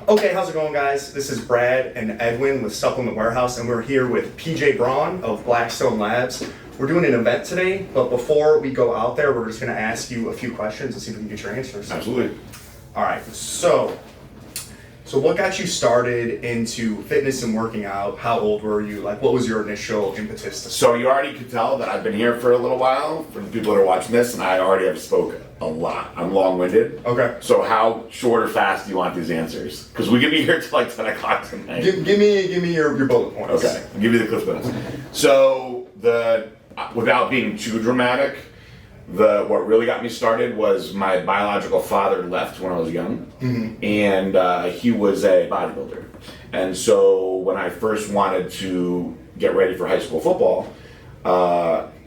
Okay, how's it going, guys? This is Brad and Edwin with Supplement Warehouse, and we're here with Braun of Blackstone Labs. We're doing an event today, but before we go out there, we're just going to ask you a few questions and see if we can get your answers. Absolutely. All right, so what got you started into fitness and working out? How old were you? Like, what was your initial impetus to So you already could tell that I've been here for a little while, for the people that are watching this, and I already have spoken a lot. I'm long-winded. Okay. So how short or fast do you want these answers? Because we could be here till like 10 o'clock tonight. Give me your bullet points. Okay, I'll give you the cliff notes. So without being too dramatic, what really got me started was my biological father left when I was young, and he was a bodybuilder. And so when I first wanted to get ready for high school football,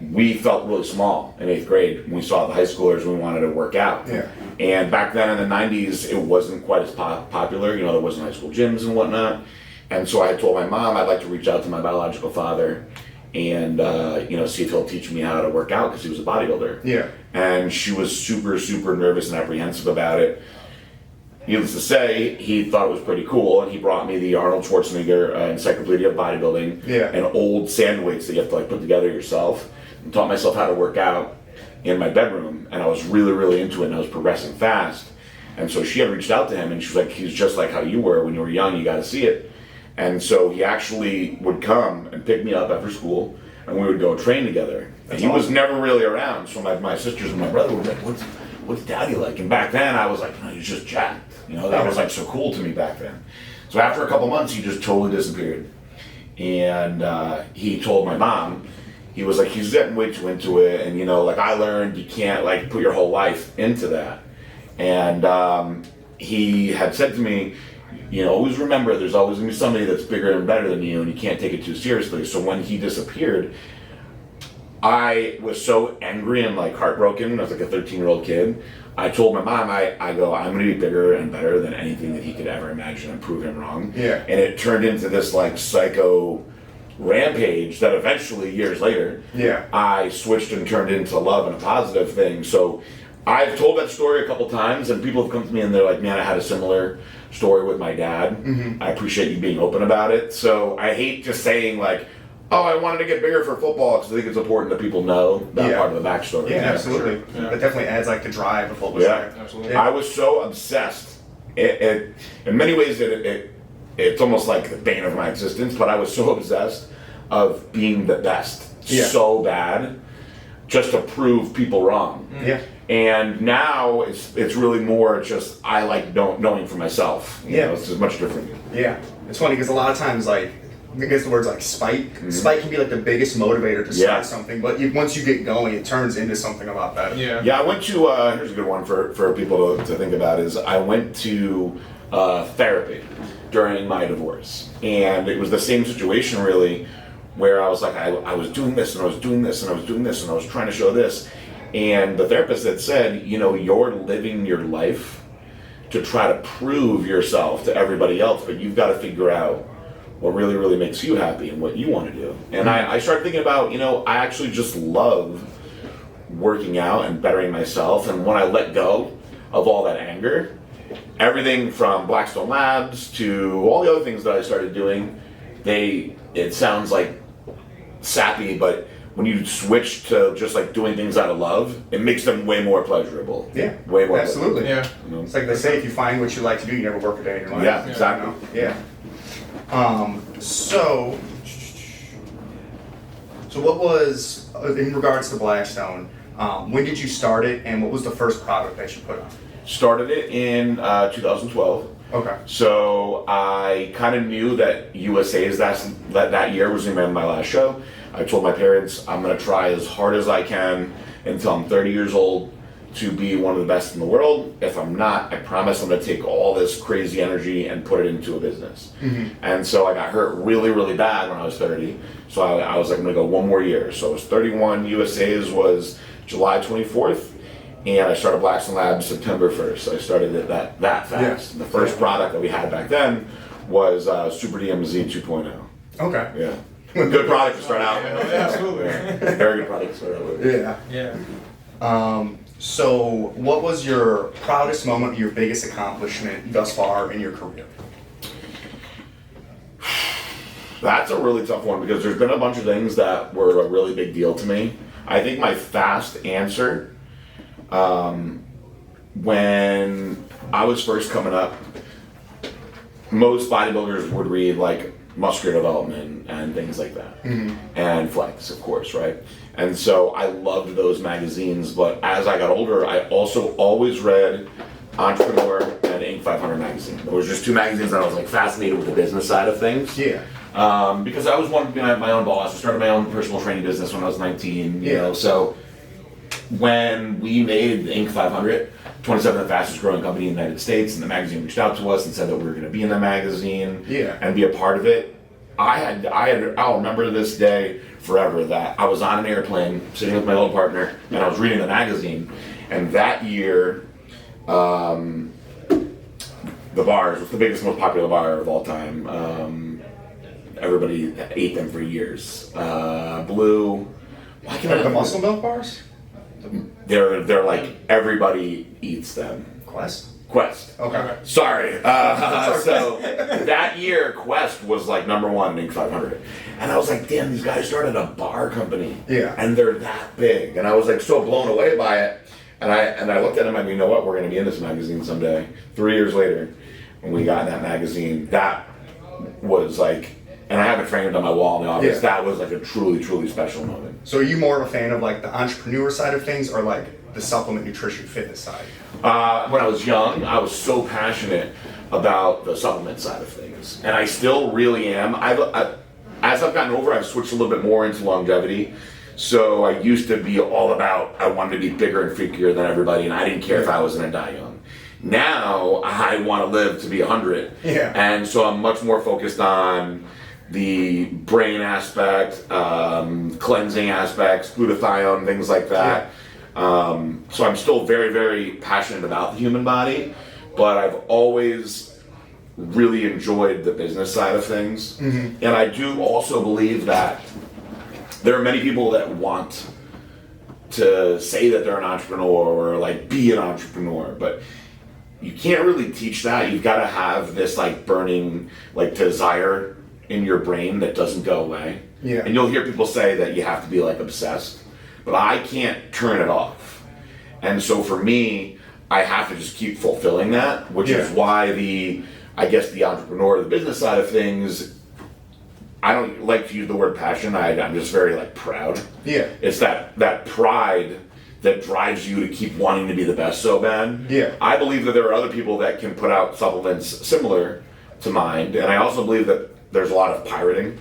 we felt really small in 8th grade when we saw the high schoolers and we wanted to work out. Yeah. And back then in the 90s, it wasn't quite as popular. You know, there wasn't high school gyms and whatnot. And so I told my mom I'd like to reach out to my biological father and see if he'll teach me how to work out because he was a bodybuilder. Yeah. And she was super, super nervous and apprehensive about it. Needless to say, he thought it was pretty cool, and he brought me the Arnold Schwarzenegger Encyclopedia of Bodybuilding and old sand weights that you have to put together yourself, and taught myself how to work out in my bedroom. And I was really, really into it, and I was progressing fast. And so she had reached out to him, and she was like, he's just like how you were when you were young, you got to see it. And so he actually would come and pick me up after school, and we would go train together. And he was never really around, so my sisters and my brother were like, what's daddy like? And back then I was like, no, he's just jacked. That was like so cool to me back then. So after a couple months, he just totally disappeared. And he told my mom, he was like, he's getting way too into it. And I learned you can't put your whole life into that. And he had said to me, always remember there's always gonna be somebody that's bigger and better than you, and you can't take it too seriously. So when he disappeared, I was so angry and heartbroken. I was like a 13-year-old kid. I told my mom, I go, I'm gonna be bigger and better than anything that he could ever imagine, and prove him wrong. Yeah. And it turned into this psycho rampage that eventually, years later, I switched and turned into love and a positive thing. So I've told that story a couple times, and people have come to me and they're like, man, I had a similar story with my dad. I appreciate you being open about it. So I hate just saying oh, I wanted to get bigger for football, because I think it's important that people know that part of the backstory. Yeah, absolutely. Sure. It definitely adds the drive of football. Yeah, absolutely. I was so obsessed. In many ways, it's almost like the bane of my existence, but I was so obsessed of being the best so bad, just to prove people wrong. Yeah. And now it's really more just I like knowing for myself. It's just much different. Yeah, it's funny because a lot of times I guess the words spite. Spite can be the biggest motivator to start something, but once you get going, it turns into something a lot better. Yeah. I went to here's a good one for people to think about is I went to therapy during my divorce, and it was the same situation really, where I was I was doing this and I was doing this and I was doing this and I was trying to show this, and the therapist had said, you're living your life to try to prove yourself to everybody else, but you've got to figure out what really, really makes you happy and what you want to do. And I started thinking about, I actually just love working out and bettering myself. And when I let go of all that anger, everything from Blackstone Labs to all the other things that I started doing, it sounds sappy, but when you switch to just doing things out of love, it makes them way more pleasurable. Yeah, way more. Absolutely. Pleasurable. Yeah, it's like they say, if you find what you like to do, you never work a day in your life. Yeah, exactly. Yeah. So what was, in regards to Blackstone, when did you start it, and what was the first product that you put on? Started it in 2012. Okay. So I kind of knew that USA's that year was going to be my last show. I told my parents I'm going to try as hard as I can until I'm 30 years old to be one of the best in the world. If I'm not, I promise I'm going to take all this crazy energy and put it into a business. And so I got hurt really, really bad when I was 30. So I was I'm going to go one more year. So I was 31. USA's was July 24th. And I started Blackstone Labs September 1st. I started it that fast. The first product that we had back then was Super DMZ 2.0. Okay. Yeah. Good product to start out with. Yeah, absolutely. Yeah. Very good product to start out with. Yeah. So what was your proudest moment, your biggest accomplishment thus far in your career? That's a really tough one because there's been a bunch of things that were a really big deal to me. I think my fast answer, when I was first coming up, most bodybuilders would read like muscular development and things like that, and flex, of course, right? And so I loved those magazines, but as I got older, I also always read Entrepreneur and Inc. 500 magazine. There was just two magazines that I was like fascinated with the business side of things. Yeah. Because I always wanted to be my own boss. I started my own personal training business when I was 19, you know, so when we made Inc. 500, 27th fastest growing company in the United States, and the magazine reached out to us and said that we were going to be in the magazine and be a part of it. I'll remember this day forever that I was on an airplane sitting with my old partner and I was reading the magazine, and that year the bars was the biggest, most popular bar of all time. Everybody ate them for years. Blue. Like the muscle milk bars? They're like everybody eats them. Quest. Okay. Sorry. So that year, Quest was like #1 in Inc. 500, and I was like, "Damn, these guys started a bar company, and they're that big." And I was like so blown away by it. And I looked at them and, you know what? We're going to be in this magazine someday. 3 years later, when we got in that magazine, that was like. And I have it framed on my wall in the office. That was like a truly, truly special moment. So are you more of a fan of like the entrepreneur side of things or like the supplement, nutrition, fitness side? When I was young, I was so passionate about the supplement side of things. And I still really am. As I've gotten older, I've switched a little bit more into longevity. So I used to be all about, I wanted to be bigger and freakier than everybody, and I didn't care if I was going to die young. Now, I want to live to be 100. And so I'm much more focused on the brain aspect, cleansing aspects, glutathione, things like that. So I'm still very, very passionate about the human body, but I've always really enjoyed the business side of things. And I do also believe that there are many people that want to say that they're an entrepreneur or like be an entrepreneur, but you can't really teach that. You've got to have this like burning like desire in your brain that doesn't go away. And you'll hear people say that you have to be like obsessed, but I can't turn it off. And so for me, I have to just keep fulfilling that, which is why the entrepreneur, the business side of things, I don't like to use the word passion. I'm just very like proud. It's that pride that drives you to keep wanting to be the best so bad. I believe that there are other people that can put out supplements similar to mine, and I also believe that there's a lot of pirating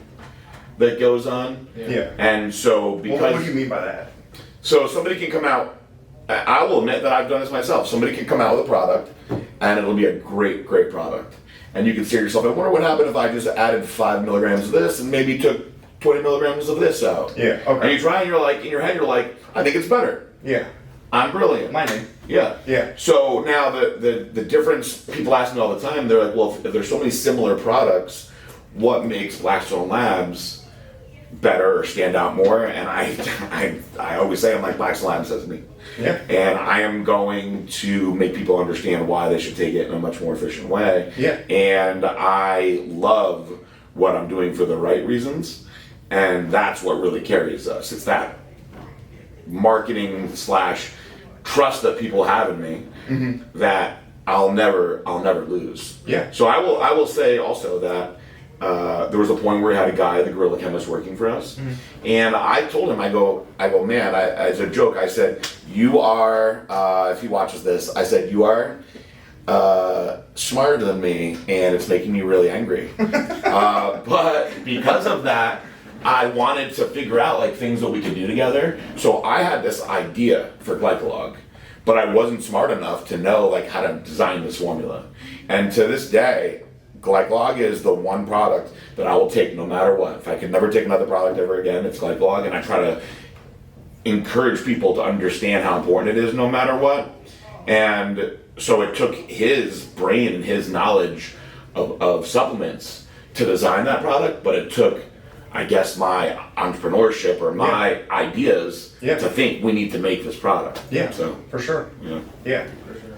that goes on. And so because... Well, what do you mean by that? So somebody can come out, I will admit that I've done this myself. Somebody can come out with a product and it'll be a great, great product. And you can say to yourself, I wonder what happened if I just added 5 milligrams of this and maybe took 20 milligrams of this out. And you try and you're like, in your head, you're like, I think it's better. I'm brilliant. My name. So now the difference, people ask me all the time, they're like, well, if there's so many similar products, what makes Blackstone Labs better or stand out more? And I always say, I'm like, Blackstone Labs says me. And I am going to make people understand why they should take it in a much more efficient way. And I love what I'm doing for the right reasons. And that's what really carries us. It's that marketing / trust that people have in me that I'll never lose. So I will say also that there was a point where we had a guy, the gorilla chemist, working for us, and I told him, I go, man, as a joke, I said, you are, if he watches this, I said, you are smarter than me, and it's making me really angry. But because of that, I wanted to figure out like things that we could do together. So I had this idea for Glycolog, but I wasn't smart enough to know like how to design this formula. And to this day, Glycolog is the one product that I will take no matter what. If I could never take another product ever again, it's Glycolog, and I try to encourage people to understand how important it is no matter what. And so it took his brain and his knowledge of supplements to design that product, but it took, I guess, my entrepreneurship or my ideas to think we need to make this product. So for sure. For sure.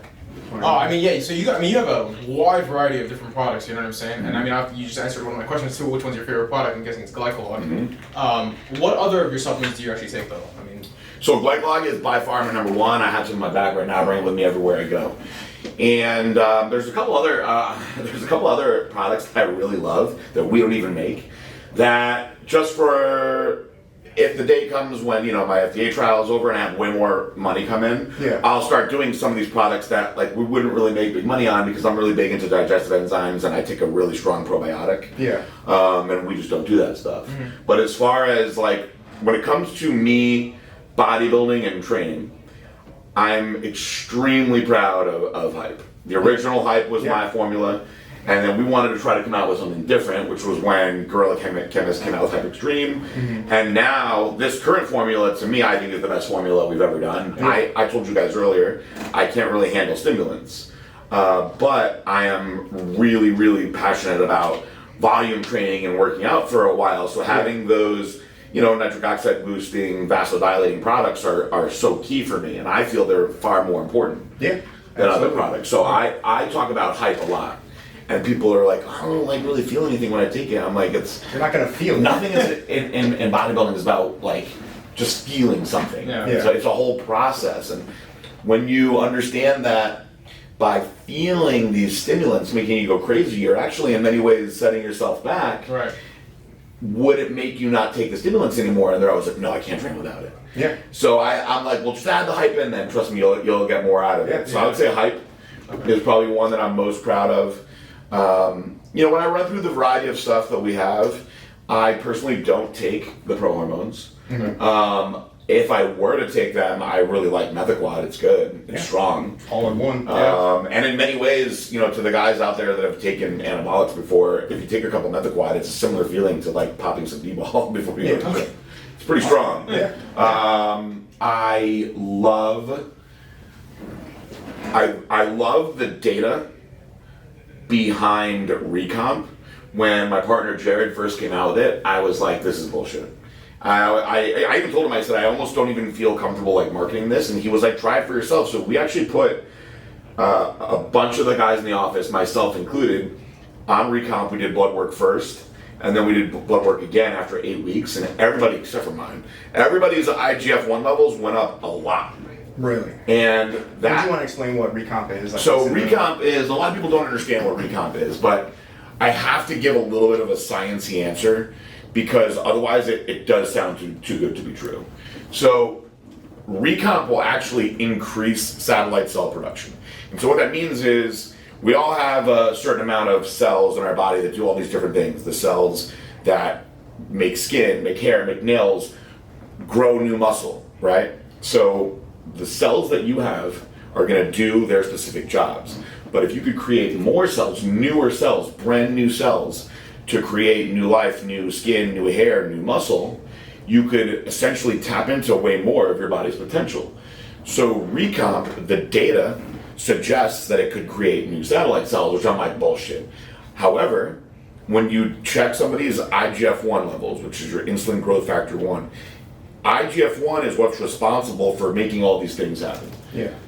Oh, I mean, yeah. So you have a wide variety of different products. You know what I'm saying? And I mean, you just answered one of my questions too. Which one's your favorite product? I'm guessing it's Glycolog. What other of your supplements do you actually take though? I mean, so Glycolog is by far my number one. I have some in my bag right now. I bring it with me everywhere I go. And there's a couple other products that I really love that we don't even make. That just for if the day comes when my FDA trial is over and I have way more money come in, I'll start doing some of these products that like we wouldn't really make big money on because I'm really big into digestive enzymes and I take a really strong probiotic. And we just don't do that stuff. But as far as like when it comes to me bodybuilding and training, I'm extremely proud of Hype. The original Hype was my formula. And then we wanted to try to come out with something different, which was when Gorilla Chemist came out with Hype Extreme. And now, this current formula, to me, I think is the best formula we've ever done. I told you guys earlier, I can't really handle stimulants. But I am really, really passionate about volume training and working out for a while. So having those, nitric oxide boosting, vasodilating products are so key for me. And I feel they're far more important than other products. So I talk about Hype a lot. And people are like, I don't like really feel anything when I take it. I'm like, you're not gonna feel nothing. In bodybuilding is about like just feeling something. So it's a whole process, and when you understand that by feeling these stimulants making you go crazy, you're actually in many ways setting yourself back. Right. Would it make you not take the stimulants anymore? And they're always like, no, I can't train without it. So I'm like, well, just add the Hype in, then trust me, you'll get more out of it. So I would say Hype is probably one that I'm most proud of. When I run through the variety of stuff that we have, I personally don't take the pro hormones. If I were to take them, I really like Methaquad. It's good. It's strong. All in one. And in many ways, to the guys out there that have taken anabolics before, if you take a couple Methaquad, it's a similar feeling to like popping some D-ball before you go to it. It's pretty strong. I love the data behind Recomp. When my partner Jared first came out with it, I was like, this is bullshit. I even told him, I said, I almost don't even feel comfortable like marketing this, and he was like, try it for yourself. So we actually put a bunch of the guys in the office, myself included, on Recomp. We did blood work first, and then we did blood work again after 8 weeks, and everybody except for mine, everybody's IGF-1 levels went up a lot. Really? And that. Do you want to explain what Recomp is? So Recomp is, a lot of people don't understand what Recomp is, but I have to give a little bit of a sciencey answer because otherwise it does sound too good to be true. So Recomp will actually increase satellite cell production. And so what that means is we all have a certain amount of cells in our body that do all these different things. The cells that make skin, make hair, make nails, grow new muscle, right? So the cells that you have are going to do their specific jobs. But if you could create more cells, newer cells, brand new cells, to create new life, new skin, new hair, new muscle, you could essentially tap into way more of your body's potential. So Recomp, the data suggests that it could create new satellite cells, which I'm like, bullshit. However, when you check somebody's IGF-1 levels, which is your insulin growth factor 1, IGF-1 is what's responsible for making all these things happen.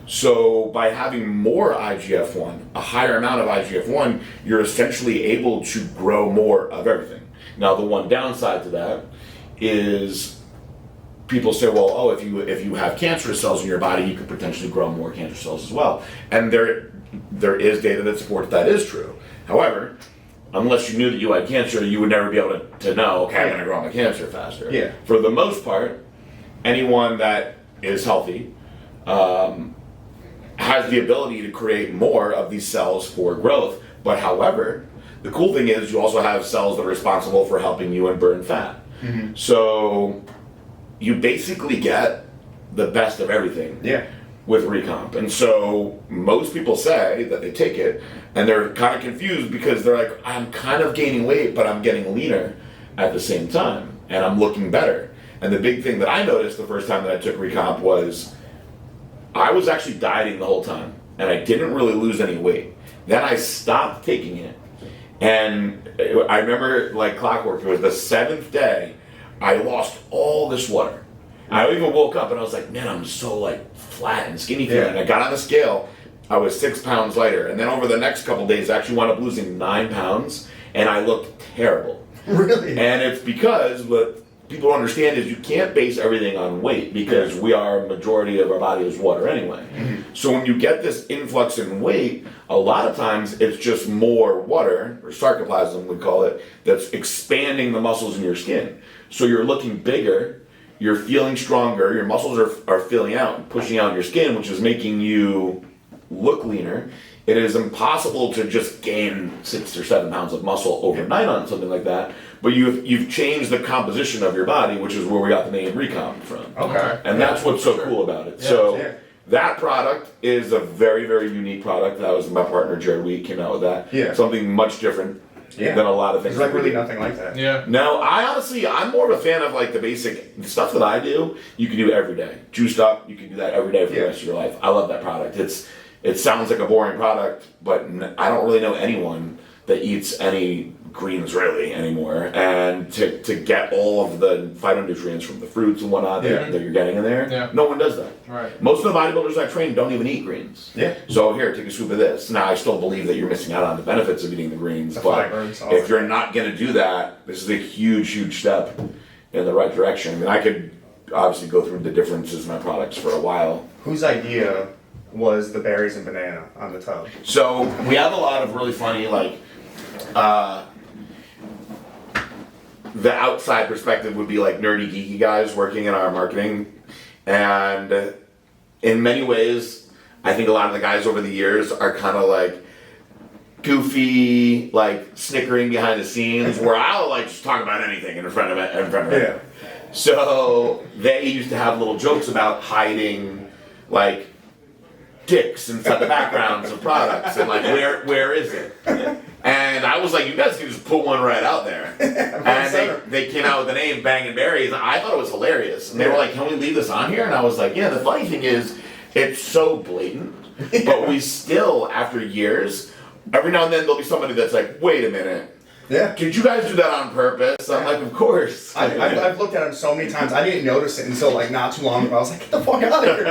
So by having more IGF-1, a higher amount of IGF-1, you're essentially able to grow more of everything. Now the one downside to that is people say, well, if you have cancerous cells in your body, you could potentially grow more cancer cells as well. And there is data that supports that is true. However, unless you knew that you had cancer, you would never be able to know, okay, I'm going to grow my cancer faster. For the most part, anyone that is healthy has the ability to create more of these cells for growth. But however, the cool thing is you also have cells that are responsible for helping you and burn fat. So you basically get the best of everything with Recomp. And so most people say that they take it and they're kind of confused because they're like, I'm kind of gaining weight, but I'm getting leaner at the same time and I'm looking better. And the big thing that I noticed the first time that I took Recomp was I was actually dieting the whole time and I didn't really lose any weight. Then I stopped taking it. And I remember like clockwork, it was the 7th day, I lost all this water. I even woke up and I was like, man, I'm so like flat and skinny feeling. I got on the scale I was 6 pounds lighter. And then over the next couple days, I actually wound up losing 9 pounds, and I looked terrible. Really? And it's because what people don't understand is you can't base everything on weight, because we are, majority of our body is water anyway. So when you get this influx in weight, a lot of times it's just more water, or sarcoplasm we call it, that's expanding the muscles in your skin. So you're looking bigger, you're feeling stronger, your muscles are filling out and pushing out your skin, which is making you look leaner. It is impossible to just gain 6 or 7 pounds of muscle overnight on something like that, but you've changed the composition of your body, which is where we got the name Recomp from. Okay. And that's what's so cool about it. That product is a very, very unique product. That was my partner Jared Wheat came out with that. Yeah. Something much different than a lot of things. There's like really nothing like that. Yeah. No, I'm more of a fan of like the stuff that I do. You can do every day. Juiced up, you can do that every day for the rest of your life. I love that product. It sounds like a boring product, but I don't really know anyone that eats any greens really anymore. And to get all of the phytonutrients from the fruits and whatnot that you're getting in there, no one does that. Right. Most of the bodybuilders I train don't even eat greens. Yeah. So here, take a scoop of this. Now, I still believe that you're missing out on the benefits of eating the greens, The but fibers, all if that. you're not going to do that, this is a huge, huge step in the right direction. I mean, I could obviously go through the differences in my products for a while. Whose idea was the berries and banana on the tub? So we have a lot of really funny, like, the outside perspective would be like nerdy, geeky guys working in our marketing. And in many ways, I think a lot of the guys over the years are kind of like goofy, like snickering behind the scenes, where I'll like just talk about anything in front of it. Yeah. So they used to have little jokes about hiding like dicks inside the backgrounds of products and like where is it? And I was like, you guys can just put one right out there. And they came out with the name Bang and Berries. And I thought it was hilarious. And they were like, can we leave this on here? And I was like, yeah, the funny thing is, it's so blatant. But we still, after years, every now and then there'll be somebody that's like, wait a minute. Yeah. Did you guys do that on purpose? I'm like, of course. I've looked at them so many times. I didn't notice it until like not too long ago. I was like, get the fuck out of here.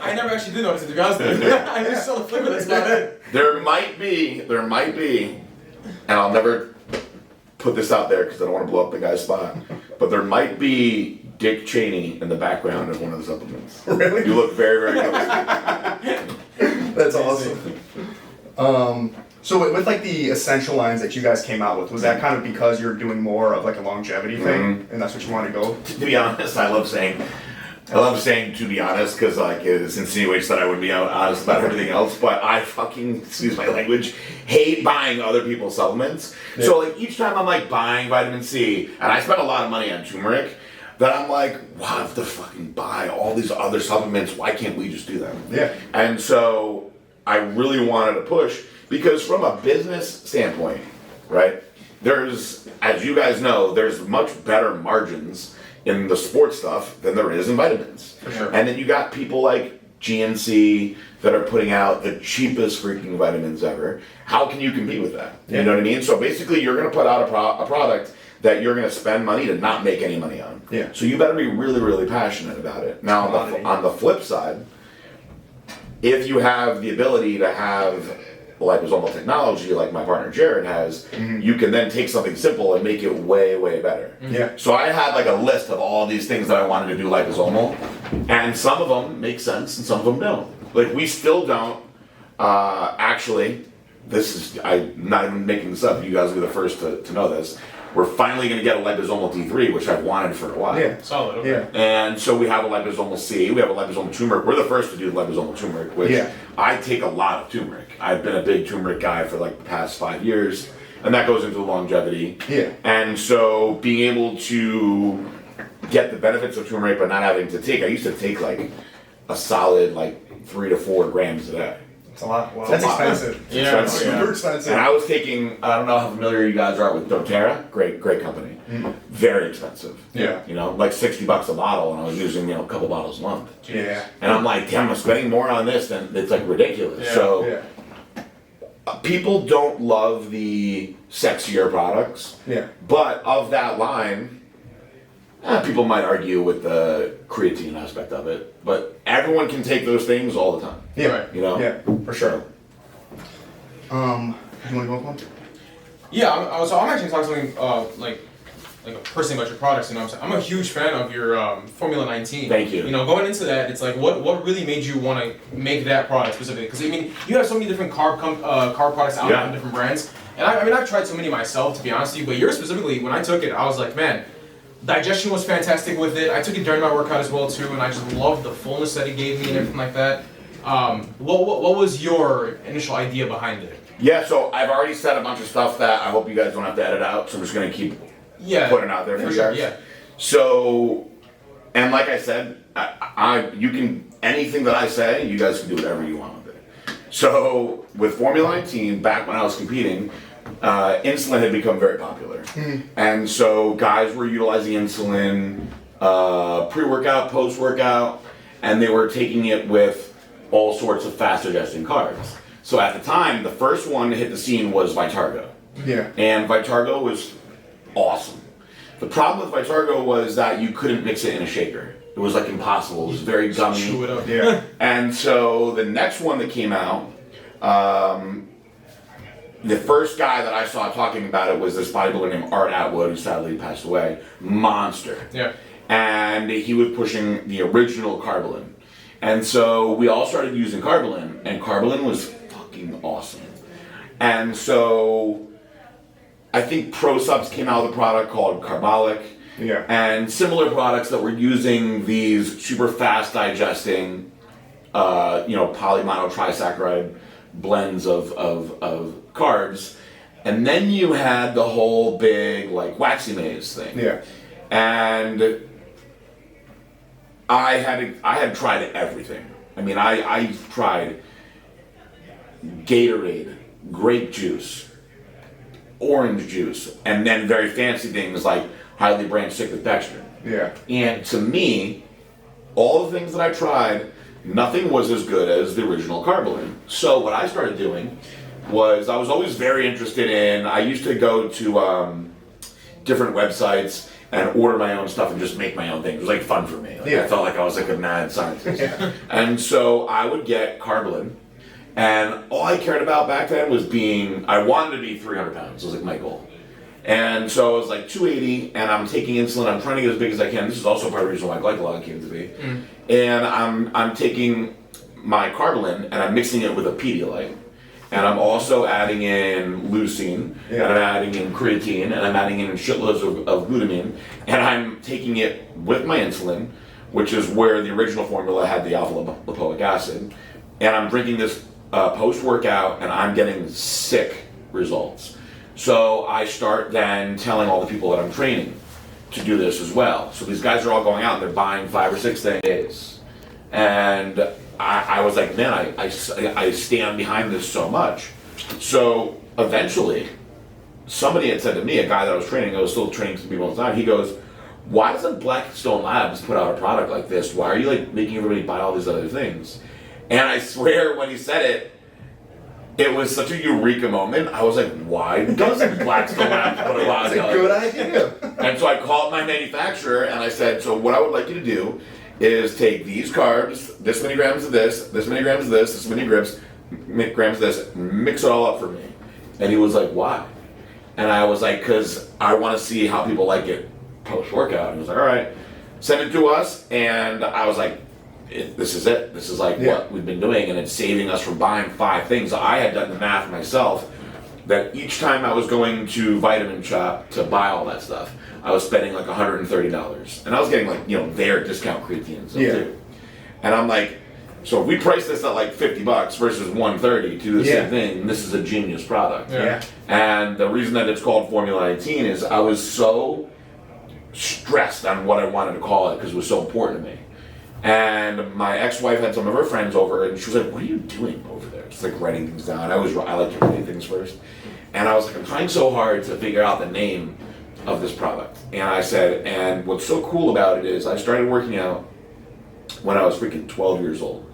I never actually did notice it, to be honest with you. I just saw the flavor, that's about it. There might be, and I'll never put this out there because I don't want to blow up the guy's spot, but there might be Dick Cheney in the background of one of the supplements. Really? You look very, very good. That's awesome. So with like the essential lines that you guys came out with, was that kind of because you're doing more of like a longevity thing, and that's what you want to go? To be honest, I love saying to be honest, because like it insinuates that I would be honest about everything else, but I fucking, excuse my language, hate buying other people's supplements. Yeah. So like each time I'm like buying vitamin C, and I spend a lot of money on turmeric, that I'm like, wow, I have to fucking buy all these other supplements, why can't we just do them? Yeah. And so I really wanted to push, because from a business standpoint, right, there's, as you guys know, there's much better margins in the sports stuff than there is in vitamins. For sure. And then you got people like GNC that are putting out the cheapest freaking vitamins ever. How can you compete with that? Yeah. You know what I mean? So basically you're going to put out a product that you're going to spend money to not make any money on. Yeah. So you better be really, really passionate about it. Now on the flip side, if you have the ability to have liposomal technology like my partner Jared has, you can then take something simple and make it way, way better. Yeah. So I had like a list of all these things that I wanted to do liposomal, and some of them make sense and some of them don't. Like we still don't, actually, I'm not even making this up, you guys will be the first to know this. We're finally going to get a liposomal D3, which I've wanted for a while. Yeah. Solid, okay. Yeah. And so we have a liposomal C, we have a liposomal turmeric. We're the first to do liposomal turmeric, which I take a lot of turmeric. I've been a big turmeric guy for like the past 5 years, and that goes into longevity. Yeah. And so being able to get the benefits of turmeric but not having to take, I used to take like a solid like 3 to 4 grams a day. It's a lot. Wow. It's That's a lot. expensive. Yeah. It's super expensive. And I was taking, I don't know how familiar you guys are with doTERRA, great company. Very expensive. Yeah. You know, like $60 a bottle, and I was using, a couple bottles a month. Yeah. And I'm like, damn, I'm spending more on this than, it's like ridiculous. Yeah. So people don't love the sexier products. Yeah. But of that line, People might argue with the creatine aspect of it, but everyone can take those things all the time. Yeah, Right. You know? yeah, for sure. You want to go with one? Yeah, I'm actually talking something like personally about your products. You know, I'm a huge fan of your Formula 19. Thank you. You know, going into that, it's like what really made you want to make that product specifically? Because I mean, you have so many different carb products out there from different brands, and I mean, I've tried so many myself, to be honest with you. But yours specifically, when I took it, I was like, man, digestion was fantastic with it. I took it during my workout as well too, and I just loved the fullness that it gave me and everything like that. What was your initial idea behind it? Yeah, so I've already said a bunch of stuff that I hope you guys don't have to edit out, so I'm just going to keep putting it out there for you guys. Yeah. So, and like I said, you can, anything that I say, you guys can do whatever you want with it. So, with Formula 19, back when I was competing, insulin had become very popular. And so guys were utilizing insulin pre-workout, post-workout, and they were taking it with all sorts of fast-digesting carbs. So at the time, the first one to hit the scene was Vitargo. Yeah. And Vitargo was awesome. The problem with Vitargo was that you couldn't mix it in a shaker. It was like impossible. It was very gummy. Chew it up. Yeah. And so the next one that came out, the first guy that I saw talking about it was this bodybuilder named Art Atwood, who sadly passed away. Monster. Yeah. And he was pushing the original Carbolin. And so we all started using Carbolin, and Carbolin was fucking awesome. And so I think Supp came out with a product called Carbolic. Yeah. And similar products that were using these super fast digesting, polymonotrisaccharide blends of carbs. And then you had the whole big like waxy maize thing. Yeah. And I had tried everything. I mean, I tried Gatorade, grape juice, orange juice, and then very fancy things like highly branched cyclic dextrin. Yeah. And to me, all the things that I tried, nothing was as good as the original Carbolin. So what I started doing was I was always very interested in, I used to go to different websites and order my own stuff and just make my own thing. It was like fun for me. I felt like I was like a mad scientist. And so I would get Carbolin, and all I cared about back then was I wanted to be 300 pounds. It was like my goal. And so I was like 280, and I'm taking insulin. I'm trying to get as big as I can. This is also part of the reason why glycolog came to be. And I'm taking my Carbolin and I'm mixing it with a Pedialyte. And I'm also adding in leucine, and I'm adding in creatine, and I'm adding in shitloads of glutamine, and I'm taking it with my insulin, which is where the original formula had the alpha lipoic acid, and I'm drinking this post-workout, and I'm getting sick results. So I start then telling all the people that I'm training to do this as well. So these guys are all going out and they're buying 5 or 6 days. And I was like, man, I stand behind this so much. So eventually, somebody had said to me, a guy that I was training, I was still training some people all the time, he goes, why doesn't Blackstone Labs put out a product like this? Why are you like making everybody buy all these other things? And I swear when he said it, it was such a eureka moment. I was like, why doesn't Blackstone Labs put a product That's a good idea. And so I called my manufacturer and I said, so what I would like you to do is take these carbs, this many grams of this many grams of this many grams of this, mix it all up for me. And he was like, why? And I was like, because I want to see how people like it post-workout. And he was like, all right, send it to us. And I was like, this is it. This is like what we've been doing, and it's saving us from buying 5 things. I had done the math myself that each time I was going to Vitamin Shop to buy all that stuff, I was spending like $130, and I was getting like their discount creatine and stuff too. And I'm like, so if we price this at like $50 versus $130 to do the same thing, this is a genius product. And the reason that it's called Formula 19 is I was so stressed on what I wanted to call it because it was so important to me. And my ex-wife had some of her friends over, and she was like, what are you doing over there? Just like writing things down. I like to write things first. And I was like, I'm trying so hard to figure out the name of this product. And I said, and what's so cool about it is I started working out when I was freaking 12 years old.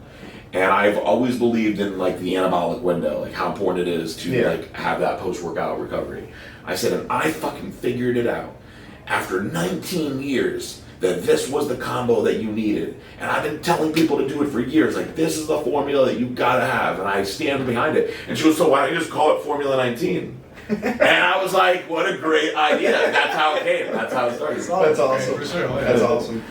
And I've always believed in like the anabolic window, like how important it is to like have that post-workout recovery. I said, and I fucking figured it out. after 19 years that this was the combo that you needed. And I've been telling people to do it for years. Like, this is the formula that you gotta have. And I stand behind it. And she goes, so why don't you just call it Formula 19? And I was like, what a great idea. That's how it came. That's how it started. That's awesome. For sure, yeah. That's awesome.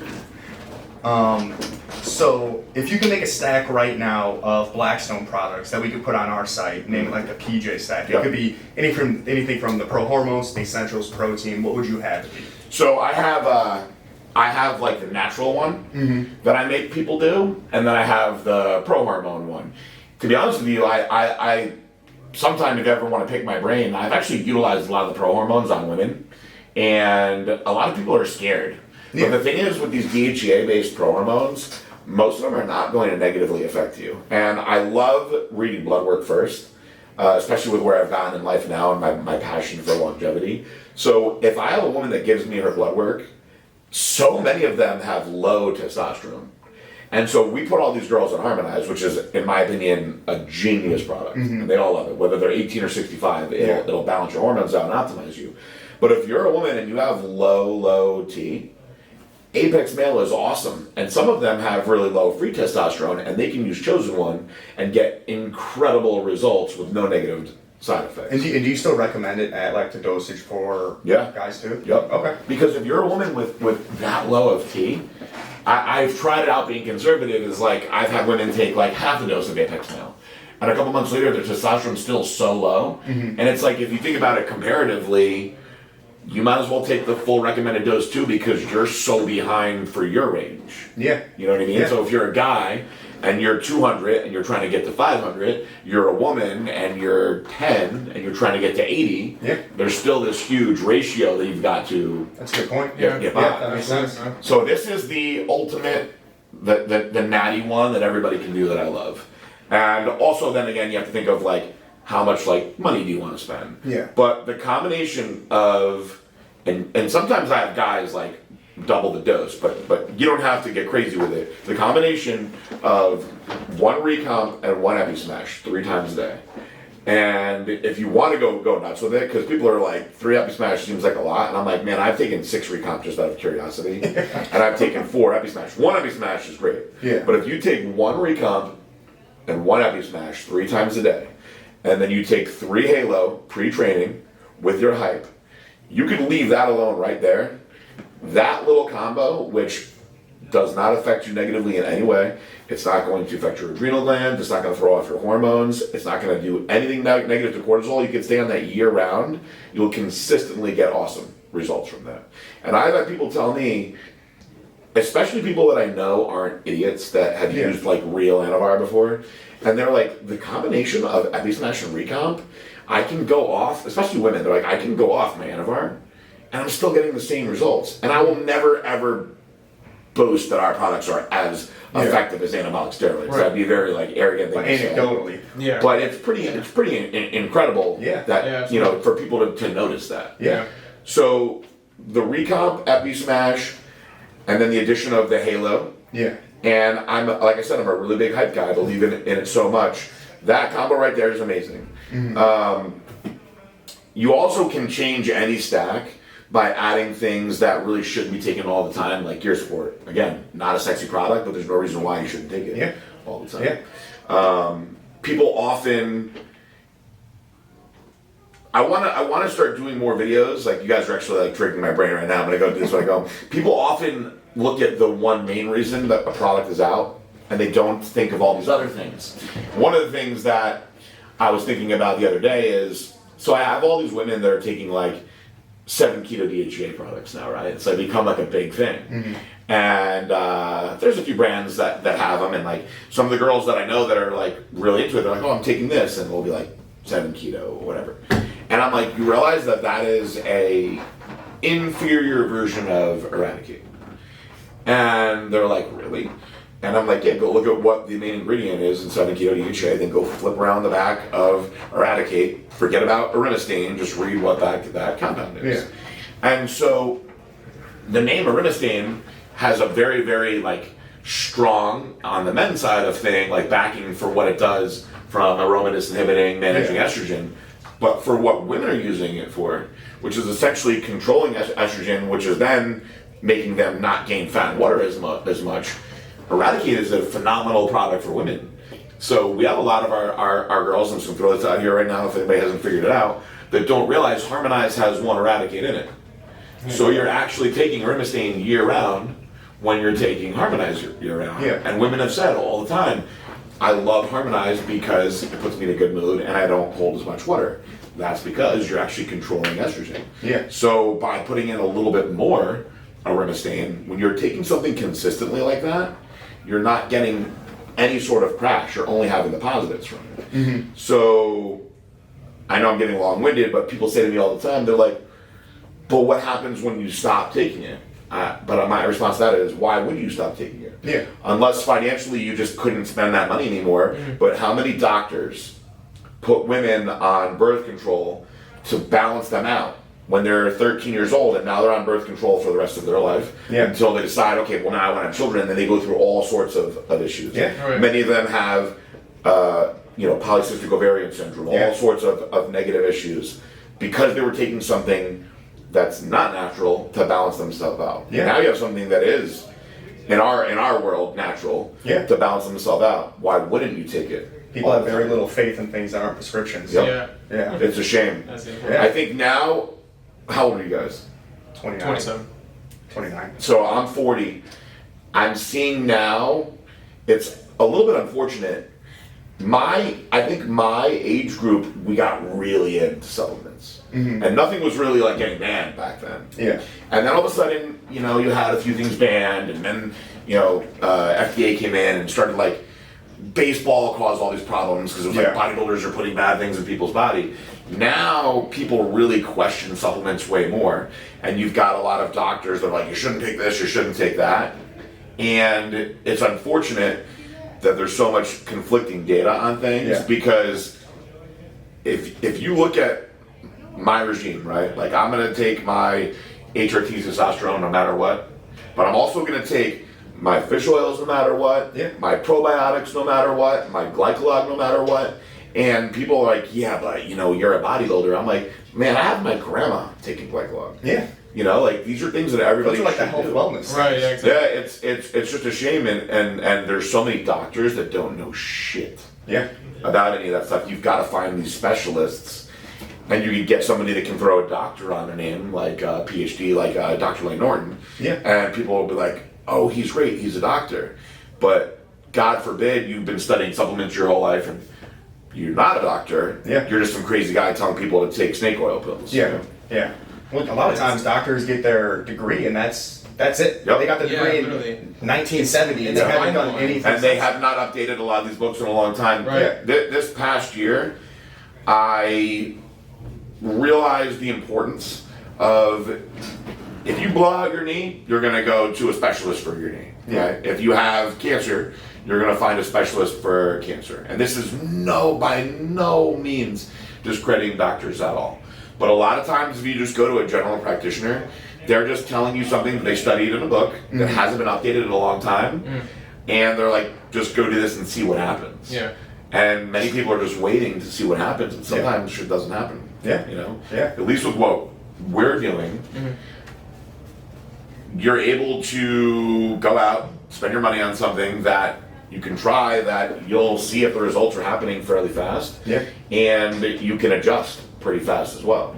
So if you can make a stack right now of Blackstone products that we could put on our site, name it like the PJ stack. It could be anything from the Pro Hormones, the Essentials, Protein. What would you have it be? So I have like the natural one that I make people do, and then I have the Pro Hormone one. To be honest with you, I sometimes if you ever want to pick my brain, I've actually utilized a lot of the Pro Hormones on women, and a lot of people are scared. But the thing is, with these DHEA-based Pro Hormones, most of them are not going to negatively affect you. And I love reading blood work first, especially with where I've gotten in life now and my passion for longevity. So if I have a woman that gives me her blood work, so many of them have low testosterone. And so we put all these girls on Harmonize, which is, in my opinion, a genius product. And they all love it. Whether they're 18 or 65, it'll balance your hormones out and optimize you. But if you're a woman and you have low T, Apex Male is awesome. And some of them have really low free testosterone, and they can use Chosen One and get incredible results with no negative side effects. And do you still recommend it at like the dosage for guys too? Yep. Okay. Because if you're a woman with that low of T, I've tried it out being conservative. Is like I've had women take like half the dose of Apex Male, and a couple months later their testosterone's still so low. And it's like, if you think about it comparatively, you might as well take the full recommended dose too, because you're so behind for your range. Yeah. You know what I mean? So if you're a guy and you're 200 and you're trying to get to 500, you're a woman and you're 10 and you're trying to get to 80, there's still this huge ratio that you've got to That's a good point. get by. That makes sense. So this is the ultimate, the natty one that everybody can do that I love. And also then again, you have to think of like, how much like money do you want to spend? Yeah. But the combination of, and sometimes I have guys like double the dose, but you don't have to get crazy with it. The combination of one recomp and one Epi Smash 3 times a day. And if you want to go nuts with it, because people are like, 3 Epi Smash seems like a lot, and I'm like, man, I've taken 6 recomp just out of curiosity, and I've taken 4 Epi Smash. 1 Epi Smash is great. Yeah. But if you take 1 recomp and 1 Epi Smash 3 times a day, and then you take 3 Halo pre-training with your hype, you can leave that alone right there. That little combo, which does not affect you negatively in any way. It's not going to affect your adrenal glands. It's not going to throw off your hormones. It's not going to do anything negative to cortisol. You can stay on that year round. You'll consistently get awesome results from that. And I've had people tell me, especially people that I know aren't idiots that have used like real Anavar before, and they're like, the combination of Epi Smash and Recomp, I can go off, especially women, they're like, I can go off my Anavar, and I'm still getting the same results. And I will never, ever boast that our products are as effective as anabolic steroids. That'd be very like arrogant thing to say. Anecdotally. Yeah. But it's pretty incredible that, you know, for people to notice that. Yeah. So the Recomp, Epi Smash, and then the addition of the Halo. Yeah. And I'm, like I said, I'm a really big hype guy. I believe in it so much. That combo right there is amazing. You also can change any stack by adding things that really shouldn't be taken all the time, like Gear Sport. Again, not a sexy product, but there's no reason why you shouldn't take it all the time. People often, I want to start doing more videos. Like, you guys are actually like tricking my brain right now, but I go do this when I go. People often look at the one main reason that a product is out, and they don't think of all these other things. One of the things that I was thinking about the other day is, so I have all these women that are taking like 7 keto DHEA products now, right? It's like become like a big thing. And there's a few brands that have them, and like some of the girls that I know that are like really into it, they're like, oh, I'm taking this, and we'll be like 7 keto or whatever. And I'm like, you realize that that is a inferior version of Eradicate. And they're like, really? And I'm like, yeah, go look at what the main ingredient is in 7 keto DHA, then go flip around the back of Eradicate, forget about arenostain, just read what that compound is. And so the name arenostain has a very, very like strong, on the men's side of thing, like backing for what it does from aromatase inhibiting, managing estrogen. But for what women are using it for, which is essentially controlling estrogen, which is then making them not gain fat and water as much, Eradicate is a phenomenal product for women. So we have a lot of our girls, I'm just going to throw this out here right now if anybody hasn't figured it out, that don't realize Harmonize has one Eradicate in it. So you're actually taking Arimistane year-round when you're taking Harmonize year-round. Yeah. And women have said all the time, I love Harmonize because it puts me in a good mood and I don't hold as much water. That's because you're actually controlling estrogen. Yeah. So by putting in a little bit more Arimistane, when you're taking something consistently like that, you're not getting any sort of crash. You're only having the positives from it. Mm-hmm. So I know I'm getting long-winded, but people say to me all the time, they're like, but what happens when you stop taking it? But my response to that is, why would you stop taking it? Yeah. Unless financially you just couldn't spend that money anymore. Mm-hmm. But how many doctors put women on birth control to balance them out when they're 13 years old and now they're on birth control for the rest of their life until they decide, okay, well now I want to have children, and then they go through all sorts of issues. Yeah. Right. Many of them have polycystic ovarian syndrome, all sorts of negative issues because they were taking something that's not natural to balance themselves out. Yeah. Now you have something that is in our world natural to balance themselves out. Why wouldn't you take it? People have very little faith in things that aren't prescriptions. Yep. Yeah. It's a shame. That's it. Yeah. I think now, how old are you guys? 29. 27. 29. So I'm 40. I'm seeing now, it's a little bit unfortunate. I think my age group, we got really into supplements. Mm-hmm. And nothing was really like getting banned back then. Yeah. And then all of a sudden, you had a few things banned, and then, FDA came in and started like, baseball caused all these problems because it was like bodybuilders are putting bad things in people's body. Now people really question supplements way more, and you've got a lot of doctors that are like, you shouldn't take this, you shouldn't take that, and it's unfortunate that there's so much conflicting data on things because if you look at my regime, right, like I'm going to take my HRT testosterone no matter what, but I'm also going to take my fish oils no matter what, my probiotics no matter what, my glycolog no matter what. And people are like, yeah, but you're a bodybuilder. I'm like, man, I have my grandma taking glycolog. Yeah. Like these are things that everybody Those are like should the health do. wellness. Right, yeah, exactly. Yeah, it's just a shame, and there's so many doctors that don't know shit about any of that stuff. You've got to find these specialists, and you can get somebody that can throw a doctor on their name, like a PhD, like Dr. Lane Norton. Yeah. And people will be like, oh, he's great, he's a doctor. But God forbid you've been studying supplements your whole life and you're not a doctor. Yeah. You're just some crazy guy telling people to take snake oil pills. Yeah. Yeah. Well, a lot of times doctors get their degree and that's it. Yep. They got the degree literally. in 1970 and It's they haven't done mind-blowing. anything And they since. have not updated a lot of these books in a long time. Right. This past year, I realized the importance of, if you blow out your knee, you're going to go to a specialist for your knee. Yeah. Right? If you have cancer, you're going to find a specialist for cancer. And this is by no means discrediting doctors at all. But a lot of times, if you just go to a general practitioner, they're just telling you something that they studied in a book that hasn't been updated in a long time. And they're like, just go do this and see what happens. Yeah. And many people are just waiting to see what happens, and sometimes shit doesn't happen. Yeah. Yeah. At least with what we're doing, you're able to go out, spend your money on something that you can try, that you'll see if the results are happening fairly fast. Yeah. And you can adjust pretty fast as well.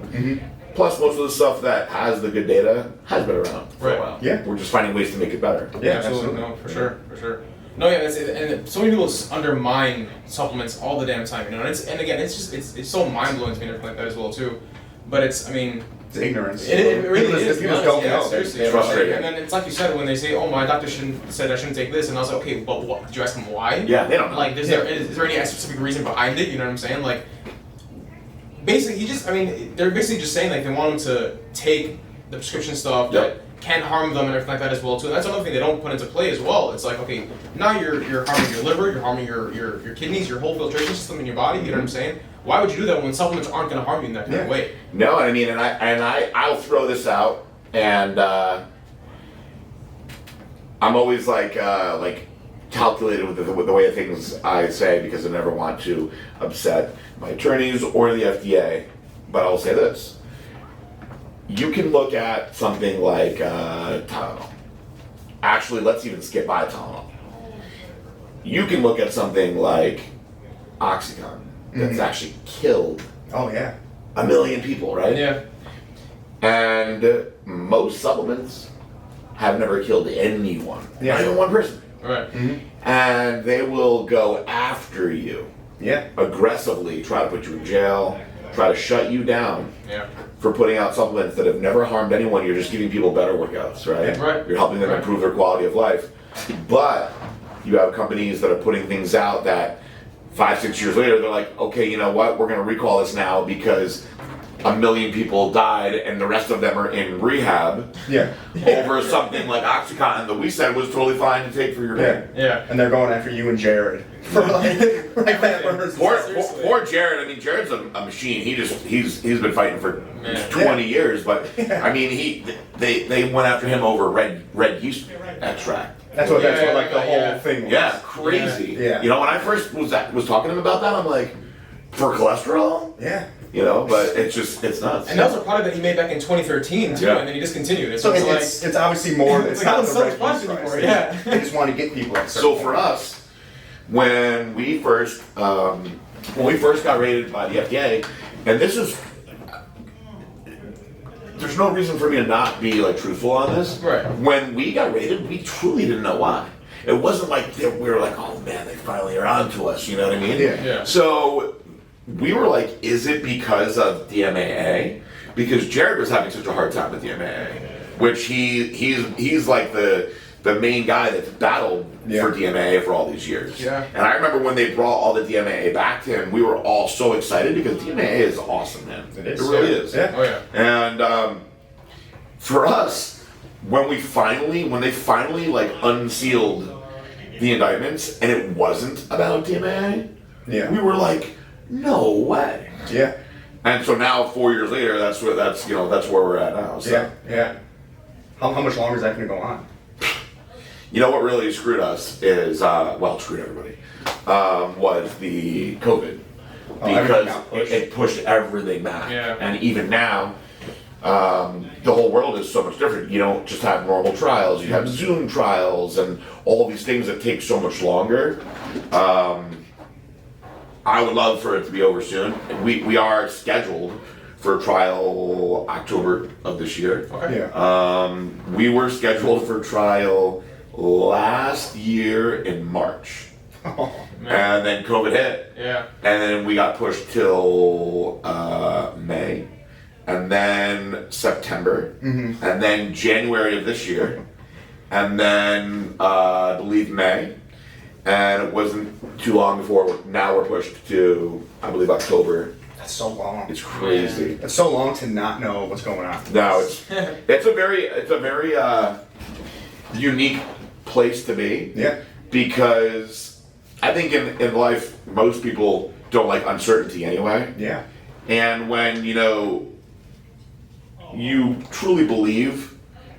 Plus, most of the stuff that has the good data has been around for a while. Yeah. We're just finding ways to make it better. Yeah, absolutely. No, for sure. No, yeah, and so many people undermine supplements all the damn time, and it's so mind blowing to me and everything like that as well too. But it's ignorance. It really is. People don't know. Seriously. It's frustrating. And then it's like you said when they say, "Oh, my doctor said I shouldn't take this," and I was like, "Okay, but what? Did you ask them why?" Yeah, they don't know. Like, is there any specific reason behind it? You know what I'm saying? Like, basically, they're basically just saying like they want them to take the prescription stuff that can't harm them and everything like that as well too. And that's another thing they don't put into play as well. It's like, okay, now you're harming your liver, you're harming your kidneys, your whole filtration system in your body. You know what I'm saying? Why would you do that when supplements aren't going to harm you in that kind of way? No, I mean, and I'll throw this out, and I'm always like calculated with the way of things I say because I never want to upset my attorneys or the FDA. but I'll say this. You can look at something like Tylenol. Actually, let's even skip by Tylenol. You can look at something like Oxycontin that's actually killed a million people, right? Yeah. And most supplements have never killed anyone, not even one person. Right. And they will go after you. Yeah. Aggressively try to put you in jail, try to shut you down for putting out supplements that have never harmed anyone. You're just giving people better workouts, right? Yeah, right. You're helping them improve their quality of life. But you have companies that are putting things out that 5-6 years later, they're like, okay, you know what? We're going to recall this now because 1 million people died and the rest of them are in rehab over something like Oxycontin that we said was totally fine to take for your pain. Yeah. And they're going after you and Jared for like that burns. Poor Jared. I mean, Jared's a machine. He's been fighting for 20 years, but I mean, they went after him over red yeast extract. That's what the whole thing was. Yeah, crazy. Yeah. You know, when I first was talking to him about that, I'm like, for cholesterol? Yeah. You know, but it's nuts. And that was a product that he made back in 2013 too, and then he discontinued it. So it's obviously more. It's not the red price yeast anymore. price. Yeah. They just want to get people. So for us, when we first got rated by the FDA, and this is, there's no reason for me to not be like truthful on this. Right. When we got rated, we truly didn't know why. It wasn't like we were like, oh man, they finally are on to us. You know what I mean? Yeah. So we were like, is it because of DMAA? Because Jared was having such a hard time with DMAA, which he's like the main guy that's battled for DMAA for all these years. Yeah. And I remember when they brought all the DMAA back to him, we were all so excited because DMAA is awesome, man. It is. It really is. Yeah. Oh yeah. And for us, when they finally like unsealed the indictments and it wasn't about DMAA, we were like, no way. Yeah. And so now 4 years later, that's where we're at now. So. Yeah. How much longer is that going to go on? You know what really screwed us is, screwed everybody, was the COVID. Because it pushed everything back. Yeah. And even now, the whole world is so much different. You don't just have normal trials, you have Zoom trials and all these things that take so much longer. I would love for it to be over soon. We are scheduled for trial October of this year. Okay. Yeah. We were scheduled for trial last year in March. Oh, and then COVID hit. Yeah. And then we got pushed till May. And then September. And then January of this year. And then I believe May. And it wasn't too long before now we're pushed to, I believe, October. That's so long. It's crazy. It's so long to not know what's going on. No, it's a very unique place to be. Yeah. Because I think in life most people don't like uncertainty anyway. Yeah. And when you truly believe,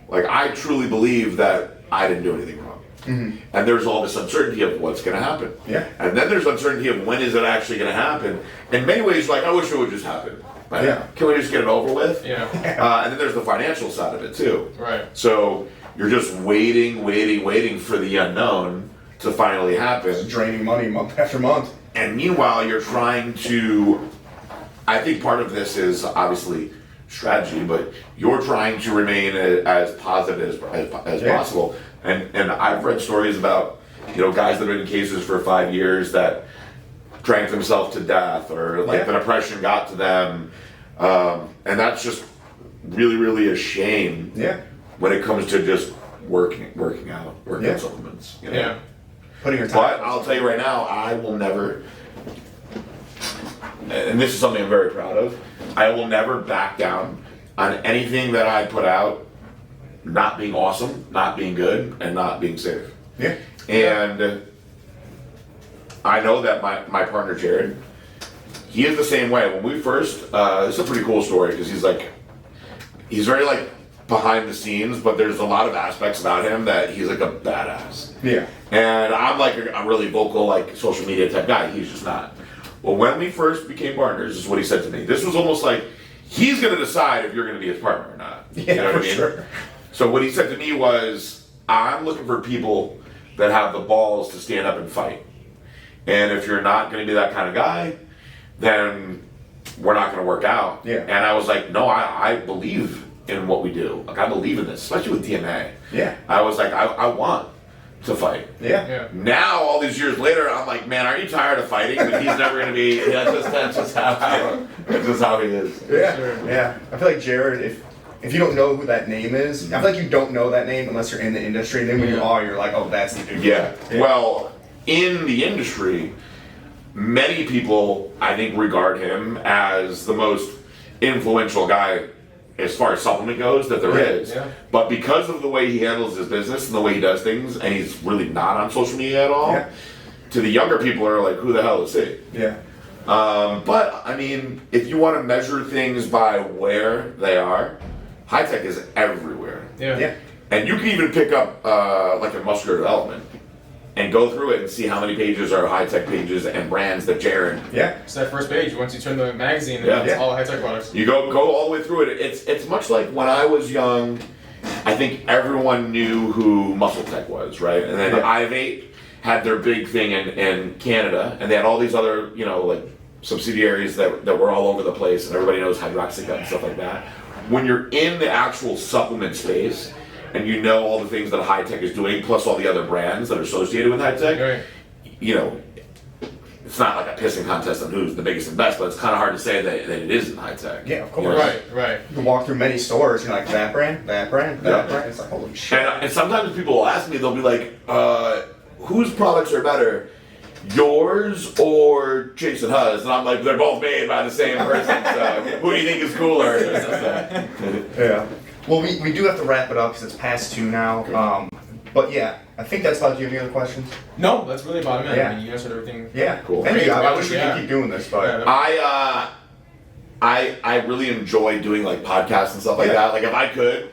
like I truly believe that I didn't do anything wrong. And there's all this uncertainty of what's going to happen. Yeah. And then there's uncertainty of when is it actually going to happen. In many ways, like, I wish it would just happen. Right? Yeah. Can we just get it over with? Yeah. And then there's the financial side of it, too. Right. So you're just waiting for the unknown to finally happen. It's draining money month after month. And meanwhile, you're trying to, I think part of this is obviously strategy, but you're trying to remain as positive as possible. And I've read stories about, guys that have been in cases for 5 years that drank themselves to death or like the depression got to them. And that's just really, really a shame when it comes to just working out supplements. Yeah. Putting your time. But I'll tell you right now, I will never, and this is something I'm very proud of, I will never back down on anything that I put out not being awesome, not being good, and not being safe. Yeah. And I know that my partner Jared, he is the same way. When we first, this is a pretty cool story because he's very like behind the scenes, but there's a lot of aspects about him that he's like a badass. Yeah. And I'm like a really vocal, like social media type guy. He's just not. Well, when we first became partners, this is what he said to me. This was almost like he's going to decide if you're going to be his partner or not. Yeah, you know what for I mean? sure. So what he said to me was, I'm looking for people that have the balls to stand up and fight. And if you're not going to be that kind of guy, then we're not going to work out. Yeah. And I was like, no, I believe in what we do. Like, I believe in this, especially with DNA. Yeah. I was like, I want to fight. Yeah. Now, all these years later, I'm like, man, are you tired of fighting? But he's never going to be. That's just how he is. Yeah. Sure. Yeah. I feel like Jared, if you don't know who that name is, I feel like you don't know that name unless you're in the industry. Then when you are, you're like, oh, that's the dude. Yeah. Well, in the industry, many people, I think, regard him as the most influential guy as far as supplement goes that there is. Yeah. But because of the way he handles his business and the way he does things, and he's really not on social media at all, to the younger people are like, who the hell is he? Yeah. But, I mean, if you want to measure things by where they are, high tech is everywhere. Yeah. And you can even pick up like a muscular development and go through it and see how many pages are high tech pages and brands that Jared. Yeah. It's that first page. Once you turn the magazine, Yeah. it's all high tech products. You go all the way through it. It's much like when I was young. I think everyone knew who Muscle Tech was, right? And then I-8 had their big thing in Canada, and they had all these other, like subsidiaries that were all over the place, and everybody knows Hydroxycut and stuff like that. When you're in the actual supplement space, and you know all the things that high tech is doing, plus all the other brands that are associated with high tech, it's not like a pissing contest on who's the biggest and best, but it's kind of hard to say that it isn't high tech. Yeah, of course. Right. You can walk through many stores, you're like, that brand, that brand, that brand. It's like, holy shit. And sometimes people will ask me, they'll be like, whose products are better, yours or Jason Huz? And I'm like, they're both made by the same person, so who do you think is cooler? Yeah. Well, we do have to wrap it up because it's past 2 now. But yeah, I think that's about. Do you have any other questions? No, that's really about it, man. Yeah. I mean, you answered everything. Yeah. Cool. Thank you. I wish we Yeah. could keep doing this, but I really enjoy doing like podcasts and stuff like that. Like if I could,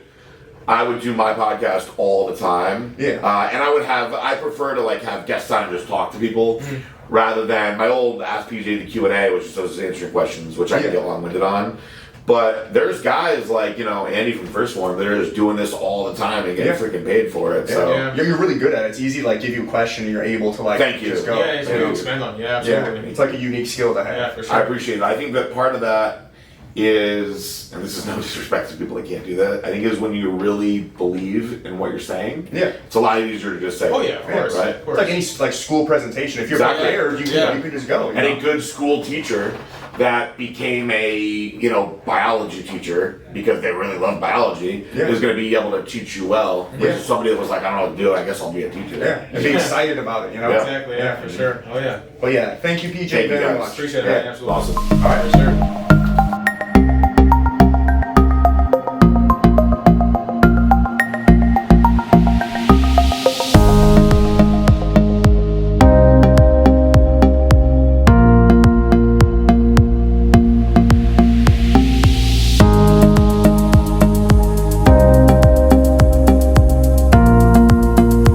I would do my podcast all the time. Yeah. And I prefer to like have guests on and just talk to people rather than my old Ask PJ the Q&A, which is just answering questions, which I can get long-winded on. But there's guys like, Andy from First Form that are just doing this all the time and getting freaking paid for it. So you're really good at it. It's easy to like give you a question and you're able to like Thank you. just go. Yeah, it's to expand on. Yeah, absolutely. It's like a unique skill to have. Yeah, for sure. I appreciate it. I think that part of that is, and this is no disrespect to people that can't do that, I think is when you really believe in what you're saying. Yeah. It's a lot easier to just say. Oh yeah, of course. Right? Of course. It's like any school presentation. If you're prepared, you can just go. And a good school teacher that became a biology teacher because they really love biology is going to be able to teach you well. Versus somebody that was like, I don't know what to do. I guess I'll be a teacher. Yeah, and be excited about it. Exactly. Yeah, for sure. Oh yeah. But yeah, thank you, PJ, Thank you, very guys. much. Appreciate it. Man. Absolutely. Awesome. All right. For sure.